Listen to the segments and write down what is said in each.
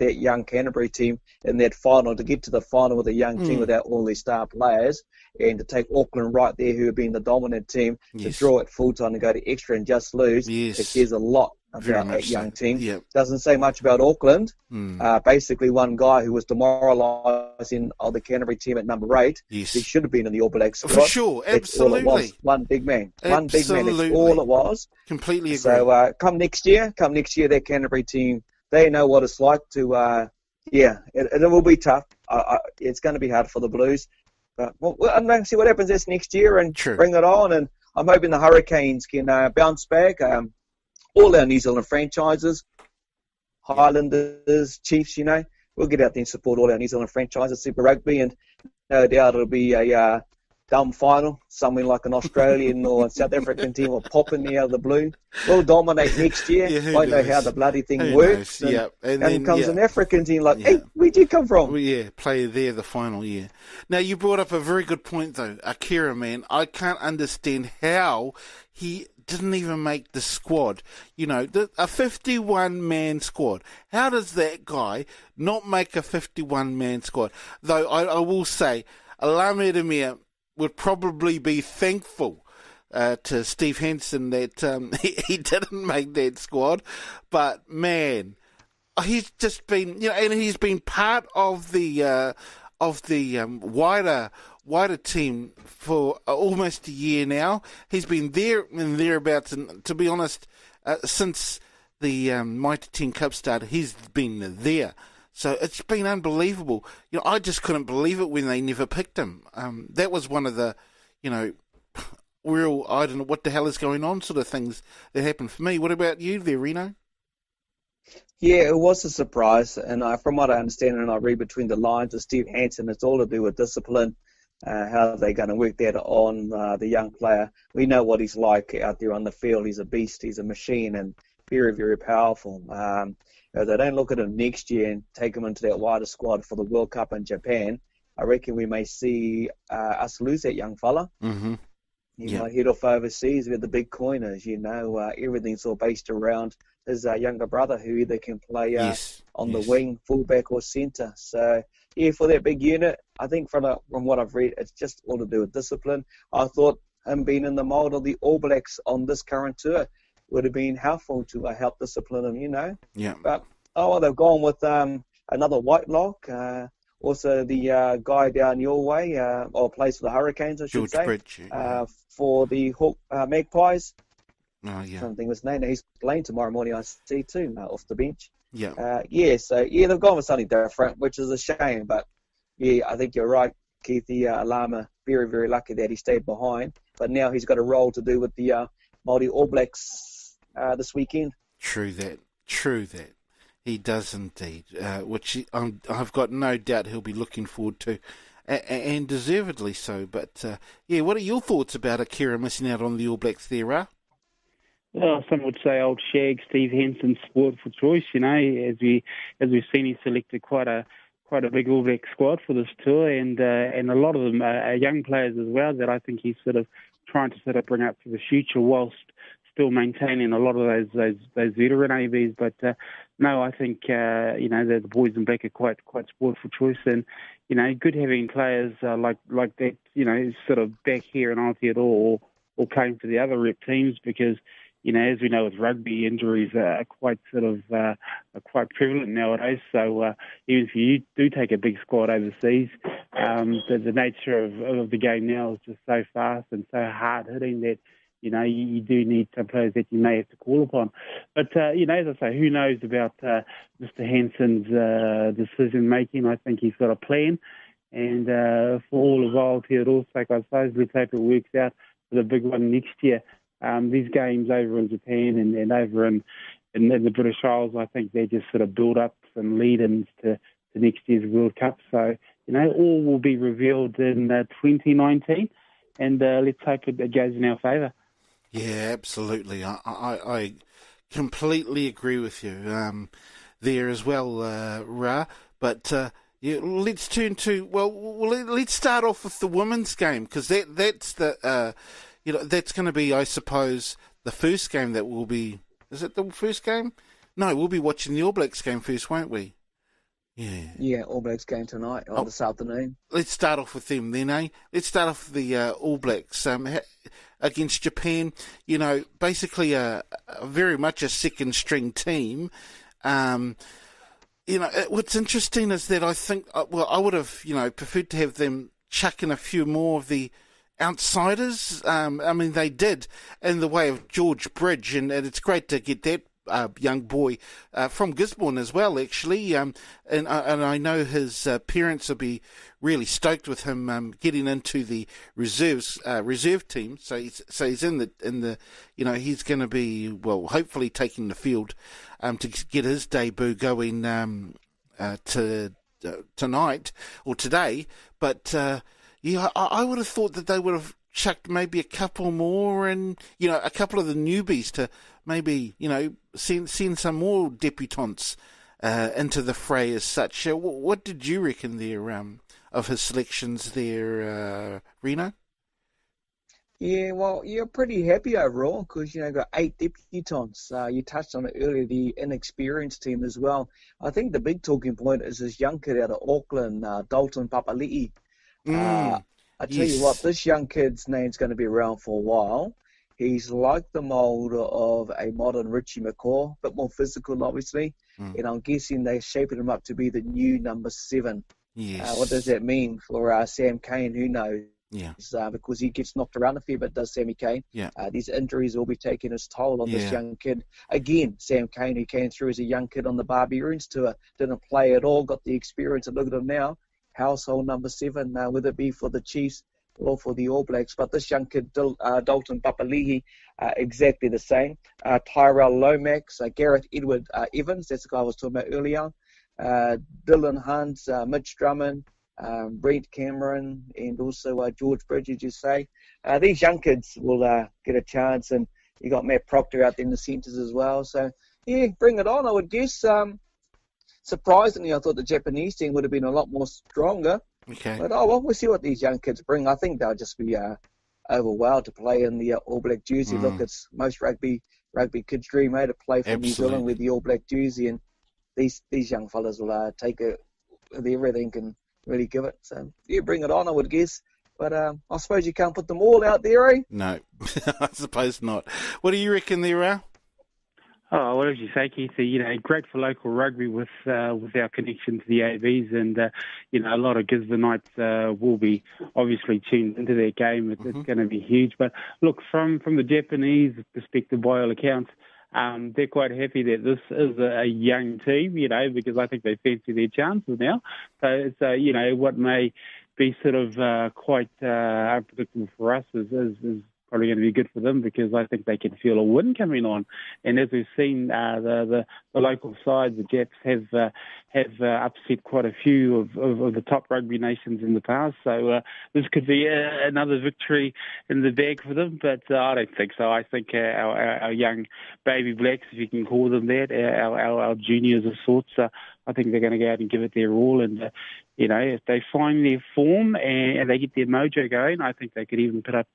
that young Canterbury team in that final, to get to the final with a young team without all their star players, and to take Auckland right there, who have been the dominant team, to draw it full time and go to extra and just lose. It says a lot about that young team. Yep. Doesn't say much about Auckland. Basically, one guy who was demoralising the Canterbury team at number 8, he should have been in the All Blacks squad. For sure, absolutely. That's all it was. One big man. Absolutely. One big man. That's all it was. Completely agree. So come next year, that Canterbury team, they know what it's like to, it will be tough. It's going to be hard for the Blues. But we'll see what happens this next year and bring it on. And I'm hoping the Hurricanes can bounce back. All our New Zealand franchises, Highlanders, Chiefs, we'll get out there and support all our New Zealand franchises, Super Rugby, and no doubt it'll be a dumb final, something like an Australian or South African team will pop in there out of the blue. We'll dominate next year. Won't know how the bloody thing works. And then comes an African team like, hey, where'd you come from? Well, play there the final year. Now, you brought up a very good point, though. Akira, man, I can't understand how he didn't even make the squad. A 51-man squad. How does that guy not make a 51-man squad? Though I will say, Alame Demir would probably be thankful to Steve Hansen that he didn't make that squad. But, man, he's just been, and he's been part of the wider team for almost a year now. He's been there and thereabouts, and to be honest, since the Mighty 10 Cup started, he's been there. So it's been unbelievable. I just couldn't believe it when they never picked him. That was one of the, real, I don't know what the hell is going on sort of things that happened for me. What about you there, Riino? Yeah, it was a surprise. And from what I understand and I read between the lines of Steve Hansen, it's all to do with discipline. How they're going to work that on the young player. We know what he's like out there on the field. He's a beast. He's a machine and very, very powerful. If they don't look at him next year and take him into that wider squad for the World Cup in Japan, I reckon we may see us lose that young fella. Mm-hmm. He might head off overseas with the big coiners. Everything's all based around his younger brother, who either can play on the wing, fullback, or centre. So, for that big unit, I think from what I've read, it's just all to do with discipline. I thought him being in the mould of the All Blacks on this current tour would have been helpful to help discipline him, Yeah. But, they've gone with another Whitelock, also the guy down your way, or plays for the Hurricanes, I should say, Bridge, for the Magpies. Oh, yeah. I don't think of his name. He's playing tomorrow morning, I see, too, off the bench. Yeah. They've gone with something different, which is a shame. But, I think you're right, Keithy. Alama, very, very lucky that he stayed behind. But now he's got a role to do with the Māori All Blacks this weekend. True that. He does indeed, which I've got no doubt he'll be looking forward to, and deservedly so. But, what are your thoughts about Akira missing out on the All Blacks there, Ra? Well, some would say old shag Steve Hansen's sport for choice. As we've seen, he selected quite a big All Black squad for this tour, and a lot of them are young players as well that I think he's sort of trying to bring up for the future, whilst still maintaining a lot of those veteran ABs. But no, I think the boys in black are quite sport for choice, and good having players like that, sort of back here in Aotearoa or playing for the other rep teams, because as we know with rugby, injuries are quite prevalent nowadays. So even if you do take a big squad overseas, the nature of the game now is just so fast and so hard hitting that you do need some players that you may have to call upon. But as I say, who knows about Mr. Hansen's decision making? I think he's got a plan, and for all of Aotearoa's sake, I suppose, let's hope it works out for the big one next year. These games over in Japan and over in the British Isles, I think they just sort of build up some lead-ins to next year's World Cup. So, all will be revealed in 2019, and let's hope it goes in our favour. Yeah, absolutely. I completely agree with you there as well, Ra. But let's turn to let's start off with the women's game, because that's the that's going to be, I suppose, the first game that will be. Is it the first game? No, we'll be watching the All Blacks game first, won't we? Yeah, All Blacks game tonight or this afternoon. Let's start off with them then, eh? Let's start off with the All Blacks against Japan. You know, basically very much a second-string team. You know, what's interesting is that I think, I would have, preferred to have them chuck in a few more of the outsiders. I mean, they did in the way of George Bridge, and it's great to get that young boy from Gisborne as well, actually. And I know his parents will be really stoked with him getting into the reserve team. So he's in the he's going to be hopefully taking the field to get his debut going tonight or today. But I would have thought that they would have chucked maybe a couple more and a couple of the newbies to maybe send some more debutants into the fray as such. What did you reckon there of his selections there, Riino? Yeah, well, you're pretty happy overall because, got 8 debutants. You touched on it earlier, the inexperienced team as well. I think the big talking point is this young kid out of Auckland, Dalton Papali'i. I tell you what, this young kid's name's going to be around for a while. He's like the mould of a modern Richie McCaw, a bit more physical, obviously. And I'm guessing they're shaping him up to be the new number 7. Yes. What does that mean for Sam Cane? Who knows? Yeah. Because he gets knocked around a fair bit, does Sammy Cane. Yeah. These injuries will be taking its toll on this young kid. Again, Sam Cane, who came through as a young kid on the Barbarians tour, didn't play at all, got the experience, and look at him now. Household number 7, whether it be for the Chiefs or for the All Blacks. But this young kid, Dalton Papali'i, exactly the same. Tyrell Lomax, Gareth Edward Evans, that's the guy I was talking about earlier. Dylan Hunt, Mitch Drummond, Brent Cameron, and also George Bridge, as you say. These young kids will get a chance, and you got Matt Proctor out there in the centres as well. So, yeah, bring it on, I would guess. Surprisingly, I thought the Japanese team would have been a lot more stronger. Okay. But, we'll see what these young kids bring. I think they'll just be overwhelmed to play in the All Black jersey. Look, it's most rugby kids' dream, to play for New Zealand with the All Black jersey. And these young fellas will take it with everything and really give it. So, yeah, bring it on, I would guess. But I suppose you can't put them all out there, eh? No, I suppose not. What do you reckon there, Al? Oh, well, as you say, Keith, great for local rugby with our connection to the AVs, and a lot of Gisborneites will be obviously tuned into their game. It's going to be huge. But look, from the Japanese perspective, by all accounts, they're quite happy that this is a young team, because I think they fancy their chances now. So it's what may be sort of quite unpredictable for us is probably going to be good for them, because I think they can feel a win coming on. And as we've seen, the local sides, the Japs have upset quite a few of the top rugby nations in the past. So this could be another victory in the bag for them, but I don't think so. I think our young baby blacks, if you can call them that, our juniors of sorts, I think they're going to go out and give it their all. And if they find their form and they get their mojo going, I think they could even put up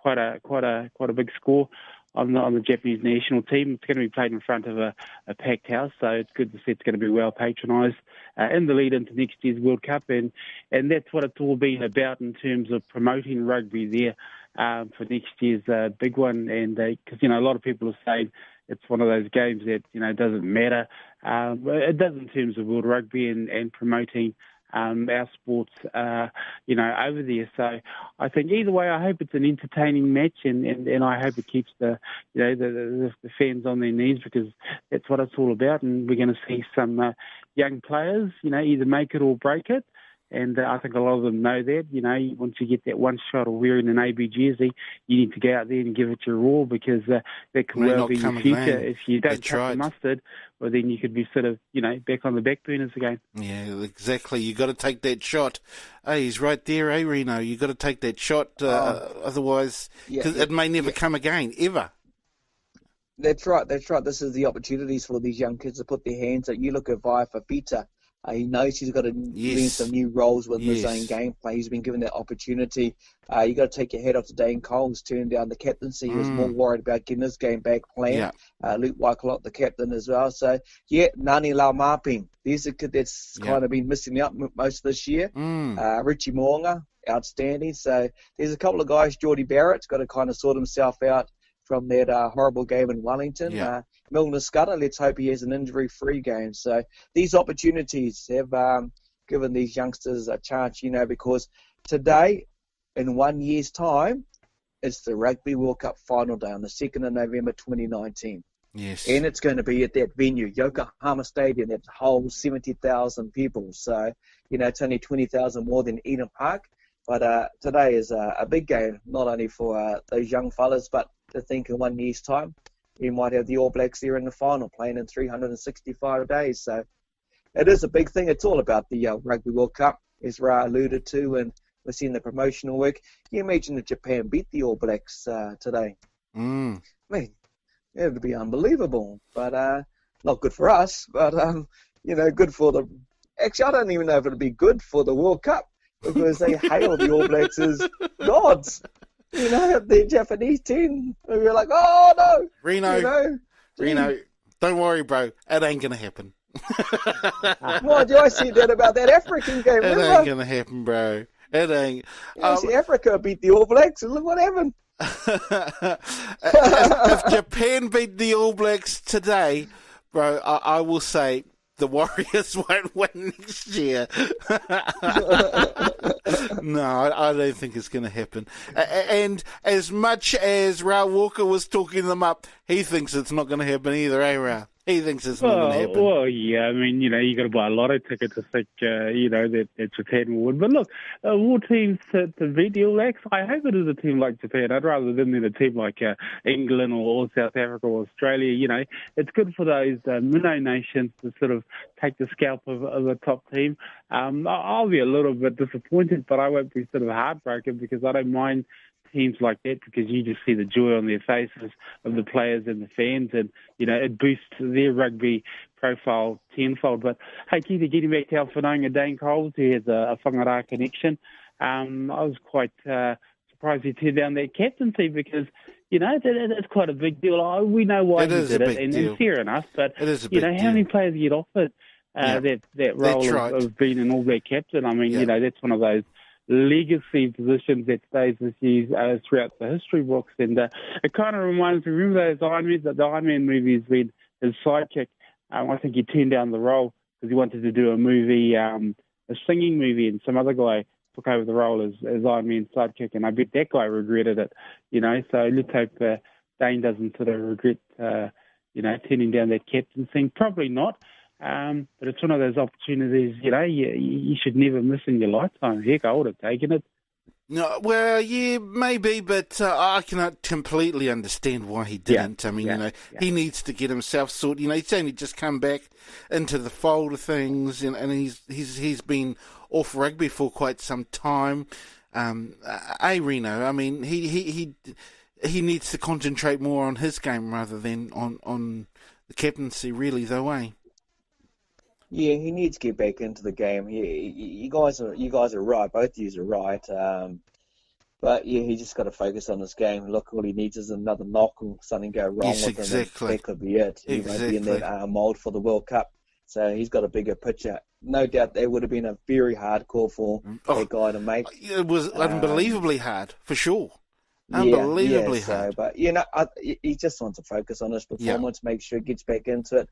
quite a big score on the Japanese national team. It's going to be played in front of a packed house, so it's good to see it's going to be well patronised in the lead into next year's World Cup, and that's what it's all been about in terms of promoting rugby there for next year's big one. And because a lot of people are saying it's one of those games that doesn't matter. It does in terms of world rugby and promoting our sports, over there. So I think either way, I hope it's an entertaining match, and I hope it keeps the fans on their knees, because that's what it's all about. And we're going to see some young players, either make it or break it. And I think a lot of them know that, once you get that one shot of wearing an AB jersey, you need to go out there and give it your all, because that could well be your future. If you don't cut the mustard, well, then you could be sort of, back on the back burners again. Yeah, exactly. You got to take that shot. Hey, he's right there, Riino? You got to take that shot, otherwise, because it may never come again, ever. That's right. This is the opportunities for these young kids to put their hands up. You look at Vaea Fafita, He knows he's got to learn some new roles within his own gameplay. He's been given that opportunity. You got to take your head off to Dane Cole's turning down the captaincy. He was more worried about getting his game back planned. Luke Wyclot, the captain as well. So, Nani Laumaping. There's a kid that's kind of been missing out most of this year. Richie Moonga, outstanding. So there's a couple of guys. Geordie Barrett's got to kind of sort himself out from that horrible game in Wellington. Milner Scudder, let's hope he has an injury-free game. So these opportunities have given these youngsters a chance, because today, in 1 year's time, it's the Rugby World Cup final day on the 2nd of November 2019. Yes. And it's going to be at that venue, Yokohama Stadium, that whole 70,000 people. So, it's only 20,000 more than Eden Park. But today is a big game, not only for those young fellas, but to think in 1 year's time, you might have the All Blacks there in the final, playing in 365 days. So it is a big thing. It's all about the Rugby World Cup, as Ra alluded to, and we're seeing the promotional work. Can you imagine if Japan beat the All Blacks today? I mean, it would be unbelievable. But not good for us, but, good for the... Actually, I don't even know if it would be good for the World Cup, because they hail the All Blacks as gods. The Japanese team, we're like, oh no, Riino, don't worry, bro, it ain't gonna happen. Why do I see that about that African game? It ain't gonna happen, bro. It ain't. See, Africa beat the All Blacks, and look what happened. if Japan beat the All Blacks today, bro, I will say the Warriors won't win next year. No, I don't think it's going to happen. And as much as Ra Walker was talking them up, he thinks it's not going to happen either, eh, Ra? He thinks it's not going to happen. Well, yeah, I mean, you got to buy a lotto ticket to think, that Japan will win. But look, war teams to beat the All Blacks, I hope it is a team like Japan. I'd rather them than a team like England or South Africa or Australia. It's good for those minnow nations to sort of take the scalp of a top team. I'll be a little bit disappointed, but I won't be sort of heartbroken, because I don't mind teams like that, because you just see the joy on their faces of the players and the fans, and it boosts their rugby profile tenfold. But hey, getting back to our whanaunga Dane Coles, who has a whangara connection, I was quite surprised he turned down that captaincy, because it's quite a big deal. We know why he did it, and fair enough, but how many players get offered that role of being an All Black captain? I mean, that's one of those legacy positions that stays with you throughout the history books, and it kind of reminds me, remember those the Iron Man movies when his sidekick, I think he turned down the role because he wanted to do a movie, a singing movie, and some other guy took over the role as Iron Man's sidekick, and I bet that guy regretted it, so let's hope Dane doesn't sort of regret turning down that captaincy. Probably not. But it's one of those opportunities, you should never miss in your lifetime. Heck, I would have taken it. No, well, yeah, maybe, but I cannot completely understand why he didn't. I mean, he needs to get himself sorted. He's only just come back into the fold of things, and he's been off rugby for quite some time. Riino, I mean, he needs to concentrate more on his game rather than on the captaincy, really, though, eh? Yeah, he needs to get back into the game. You guys are right. Both of you are right. But yeah, he just got to focus on his game. Look, all he needs is another knock or something go wrong with him. That could be it. He won't be in that mould for the World Cup. So he's got a bigger picture. No doubt that would have been a very hard call for that guy to make. It was unbelievably hard, for sure. Unbelievably hard. But he just wants to focus on his performance, make sure he gets back into it.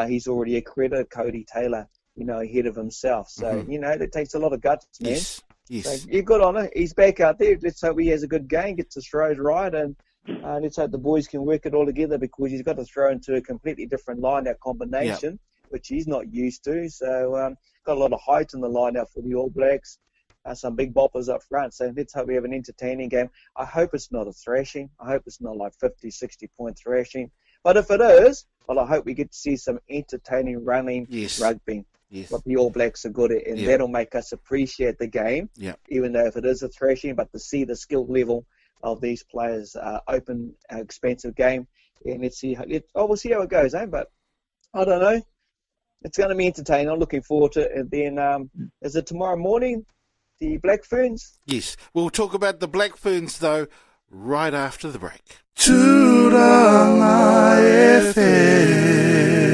He's already accredited Cody Taylor, ahead of himself. So, that takes a lot of guts, man. Yes. So you're good on it. He's back out there. Let's hope he has a good game, gets his throws right, and let's hope the boys can work it all together, because he's got to throw into a completely different line-out combination, which he's not used to. So got a lot of height in the line-out for the All Blacks. Some big boppers up front. So let's hope we have an entertaining game. I hope it's not a thrashing. I hope it's not like 50, 60-point thrashing. But if it is, well, I hope we get to see some entertaining running rugby. Yes. What the All Blacks are good at, and that'll make us appreciate the game, even though if it is a thrashing, but to see the skill level of these players, open, expensive game, and we'll see how it goes, eh? But I don't know. it's going to be entertaining. I'm looking forward to it. And then, is it tomorrow morning, the Black Ferns? Yes. We'll talk about the Black Ferns, though, right after the break. Tūranga FM.